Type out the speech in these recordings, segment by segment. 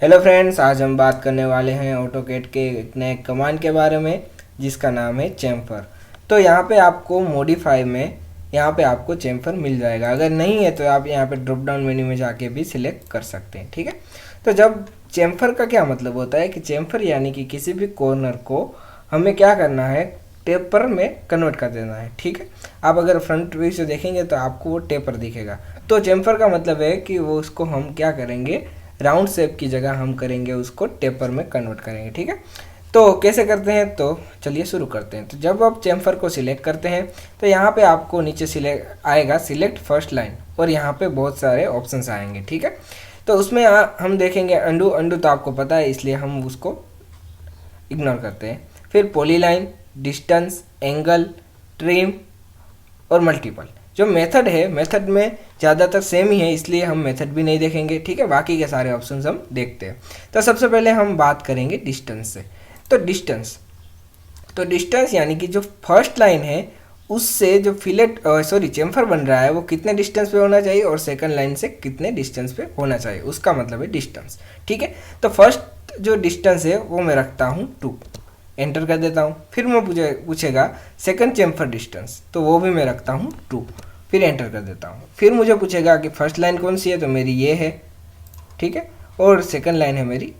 Hello friends, आज हम बात करने वाले हैं ऑटोकैड के एक नए कमांड के बारे में जिसका नाम है चैम्फर। तो यहाँ पे आपको मॉडिफाई में यहाँ पे आपको चैम्फर मिल जाएगा। अगर नहीं है तो आप यहाँ पे ड्रॉप डाउन मेन्यू में जाके भी सिलेक्ट कर सकते हैं। ठीक है, तो जब चैम्फर का क्या मतलब होता है कि चैम्फर यानी कि किसी भी कॉर्नर को हमें क्या करना है, टेपर में कन्वर्ट कर देना है। ठीक है, आप अगर फ्रंट व्यू से देखेंगे तो आपको वो टेपर दिखेगा। तो चैम्फर का मतलब है कि वो उसको हम क्या करेंगे, राउंड शेप की जगह हम करेंगे उसको टेपर में कन्वर्ट करेंगे। ठीक है, तो कैसे करते हैं, तो चलिए शुरू करते हैं। तो जब आप चैम्फर को सिलेक्ट करते हैं तो यहाँ पे आपको नीचे सिलेक्ट आएगा सिलेक्ट फर्स्ट लाइन, और यहाँ पे बहुत सारे ऑप्शंस आएंगे। ठीक है, तो उसमें हम देखेंगे अंडू। अंडू तो आपको पता है इसलिए हम उसको इग्नोर करते हैं। फिर पॉलीलाइन, डिस्टेंस, एंगल, ट्रिम और मल्टीपल। जो मेथड है, मेथड में ज़्यादातर सेम ही है इसलिए हम मेथड भी नहीं देखेंगे। ठीक है, बाकी के सारे ऑप्शंस हम देखते हैं। तो सबसे पहले हम बात करेंगे डिस्टेंस से। तो डिस्टेंस यानी कि जो फर्स्ट लाइन है उससे जो चैम्फर बन रहा है वो कितने डिस्टेंस पे होना चाहिए और सेकंड लाइन से कितने डिस्टेंस पे होना चाहिए, उसका मतलब है डिस्टेंस। ठीक है, तो फर्स्ट जो डिस्टेंस है वो मैं रखता हूँ 2, एंटर कर देता हूँ। फिर मैं पूछेगा सेकंड चैम्फर डिस्टेंस, तो वो भी मैं रखता हूँ 2, फिर एंटर कर देता हूँ। फिर मुझे पूछेगा कि फर्स्ट लाइन कौन सी है, तो मेरी ये है। ठीक है, और सेकंड लाइन है मेरी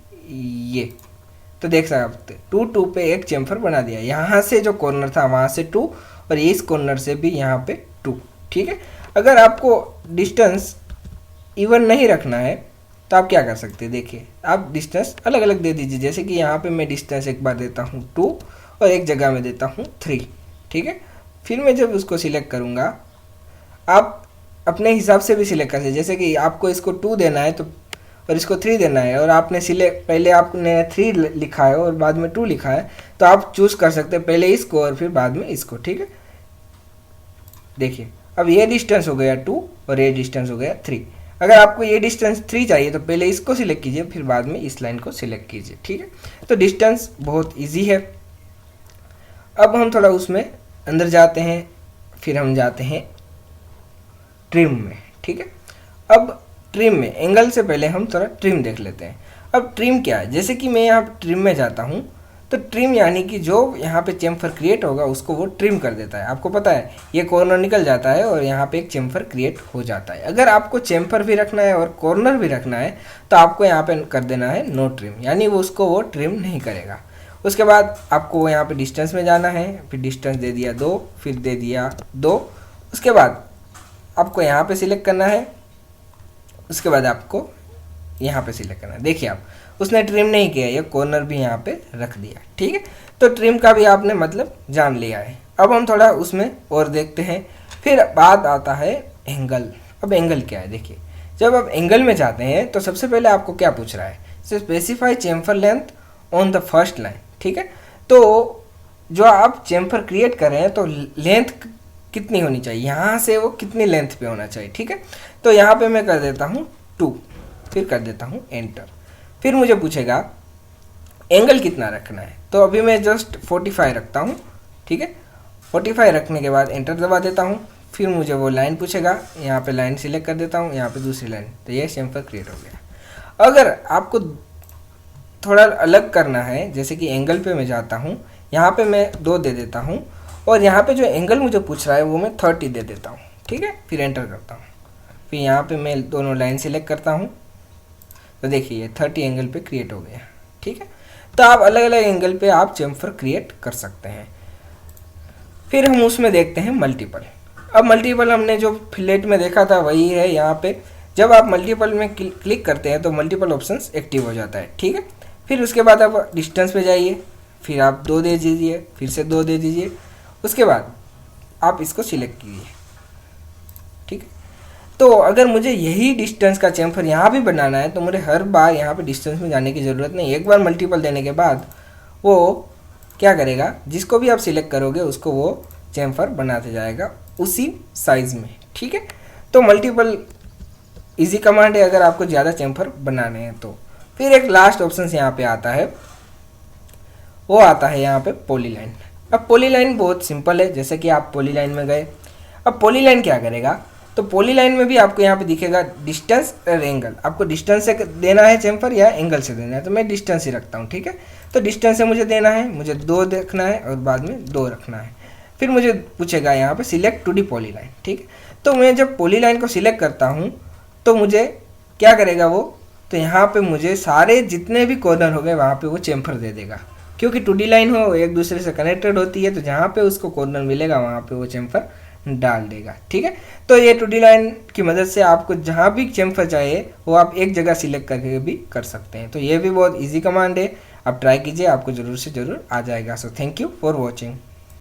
ये। तो देख सकते 2 पे एक चैम्फर बना दिया। यहाँ से जो कॉर्नर था वहाँ से 2 और इस कॉर्नर से भी यहाँ पे 2। ठीक है, अगर आपको डिस्टेंस इवन नहीं रखना है तो आप क्या कर सकते हैं, देखिए आप डिस्टेंस अलग अलग दे दीजिए। जैसे कि यहाँ पे मैं डिस्टेंस एक बार देता हूँ 2 और एक जगह में देता हूँ 3। ठीक है, फिर मैं जब उसको सिलेक्ट करूँगा, आप अपने हिसाब से भी सिलेक्ट कर सकते। जैसे कि आपको इसको 2 देना है तो और इसको 3 देना है, और आपने सिलेक्ट पहले आपने 3 लिखा है और बाद में 2 लिखा है, तो आप चूज़ कर सकते हैं पहले इसको और फिर बाद में इसको। ठीक है, देखिए अब ये डिस्टेंस हो गया 2 और ये डिस्टेंस हो गया 3। अगर आपको ये डिस्टेंस 3 चाहिए तो पहले इसको सिलेक्ट कीजिए फिर बाद में इस लाइन को सिलेक्ट कीजिए। ठीक है, तो डिस्टेंस बहुत इजी है। अब हम थोड़ा उसमें अंदर जाते हैं, फिर हम जाते हैं ट्रिम में। ठीक है, अब ट्रिम में एंगल से पहले हम थोड़ा ट्रिम देख लेते हैं। अब ट्रिम क्या है, जैसे कि मैं यहाँ ट्रिम में जाता हूँ तो ट्रिम यानी कि जो यहाँ पे चैम्फर क्रिएट होगा उसको वो ट्रिम कर देता है। आपको पता है ये कॉर्नर निकल जाता है और यहाँ पे एक चैम्फर क्रिएट हो जाता है। अगर आपको चैम्फर भी रखना है और कॉर्नर भी रखना है तो आपको यहाँ पे कर देना है नो ट्रिम, यानी वो उसको वो ट्रिम नहीं करेगा। उसके बाद आपको यहाँ पे डिस्टेंस में जाना है, फिर डिस्टेंस दे दिया 2, फिर दे दिया 2। उसके बाद आपको यहाँ पे सिलेक्ट करना है, उसके बाद आपको यहाँ पे सिलेक्ट करना है। देखिए आप उसने ट्रिम नहीं किया, ये कॉर्नर भी यहाँ पे रख दिया। ठीक है, तो ट्रिम का भी आपने मतलब जान लिया है। अब हम थोड़ा उसमें और देखते हैं। फिर बाद आता है एंगल। अब एंगल क्या है, देखिए जब आप एंगल में जाते हैं तो सबसे पहले आपको क्या पूछ रहा है, specify chamfer length on the first line. ठीक है, तो जो आप चैम्फर क्रिएट कर रहे हैं तो लेंथ कितनी होनी चाहिए, यहाँ से वो कितनी लेंथ पे होना चाहिए। ठीक है, तो यहाँ पे मैं कर देता हूँ 2, फिर कर देता हूँ एंटर। फिर मुझे पूछेगा एंगल कितना रखना है, तो अभी मैं जस्ट 45 रखता हूँ। ठीक है, 45 रखने के बाद एंटर दबा देता हूँ। फिर मुझे वो लाइन पूछेगा, यहाँ पे लाइन सिलेक्ट कर देता हूँ, यहाँ पे दूसरी लाइन, तो ये चैम्फर क्रिएट हो गया। अगर आपको थोड़ा अलग करना है, जैसे कि एंगल पे मैं जाता हूँ, यहाँ पे मैं 2 दे देता हूँ और यहाँ पे जो एंगल मुझे पूछ रहा है वो मैं 30 दे देता हूँ। ठीक है, फिर एंटर करता हूँ। फिर यहाँ पे मैं दोनों लाइन सिलेक्ट करता हूँ, तो देखिए 30 एंगल पे क्रिएट हो गया। ठीक है, तो आप अलग अलग एंगल पे आप चैम्फर क्रिएट कर सकते हैं। फिर हम उसमें देखते हैं मल्टीपल। अब मल्टीपल हमने जो फिलेट में देखा था वही है यहाँ पे। जब आप मल्टीपल में क्लिक करते हैं तो मल्टीपल ऑप्शंस एक्टिव हो जाता है। ठीक है, फिर उसके बाद आप डिस्टेंस पे जाइए, फिर आप 2 दे दीजिए, फिर से 2 दे दीजिए, उसके बाद आप इसको सिलेक्ट कीजिए। ठीक है, तो अगर मुझे यही डिस्टेंस का चैम्फर यहाँ भी बनाना है तो मुझे हर बार यहाँ पे डिस्टेंस में जाने की ज़रूरत नहीं। एक बार मल्टीपल देने के बाद वो क्या करेगा, जिसको भी आप सिलेक्ट करोगे उसको वो चैम्फर बनाते जाएगा उसी साइज़ में। ठीक है, तो मल्टीपल इजी कमांड है अगर आपको ज़्यादा चैम्फर बनाने हैं तो। फिर एक लास्ट ऑप्शन यहाँ पे आता है, वो आता है यहाँ पे पॉलीलाइन। अब पॉलीलाइन बहुत सिंपल है, जैसे कि आप पॉलीलाइन में गए। अब पॉलीलाइन क्या करेगा, तो पॉलीलाइन में भी आपको यहाँ पे दिखेगा डिस्टेंस और एंगल, आपको डिस्टेंस से देना है चेम्फर या एंगल से देना है, तो मैं डिस्टेंस ही रखता हूँ, ठीक है। तो डिस्टेंस से मुझे देना है, मुझे 2 देखना है और बाद में 2 रखना है। फिर मुझे पूछेगा यहाँ पे सिलेक्ट 2D पॉलीलाइन, ठीक है। तो मैं जब पॉलीलाइन को सिलेक्ट करता हूँ तो मुझे क्या करेगा वो, तो यहाँ पे मुझे सारे जितने भी कॉर्नर हो गए वहाँ पे वो चेम्फर दे देगा, क्योंकि 2D लाइन हो एक दूसरे से कनेक्टेड होती है, तो जहाँ पे उसको कॉर्नर मिलेगा वहाँ पे वो चेम्फर डाल देगा, ठीक है। तो ये 2D लाइन की मदद से आपको जहाँ भी चेम्फर चाहिए वो आप एक जगह सिलेक्ट करके भी कर सकते हैं। तो ये भी बहुत ईजी कमांड है, आप ट्राई कीजिए, आपको ज़रूर से ज़रूर आ जाएगा। So thank you for watching.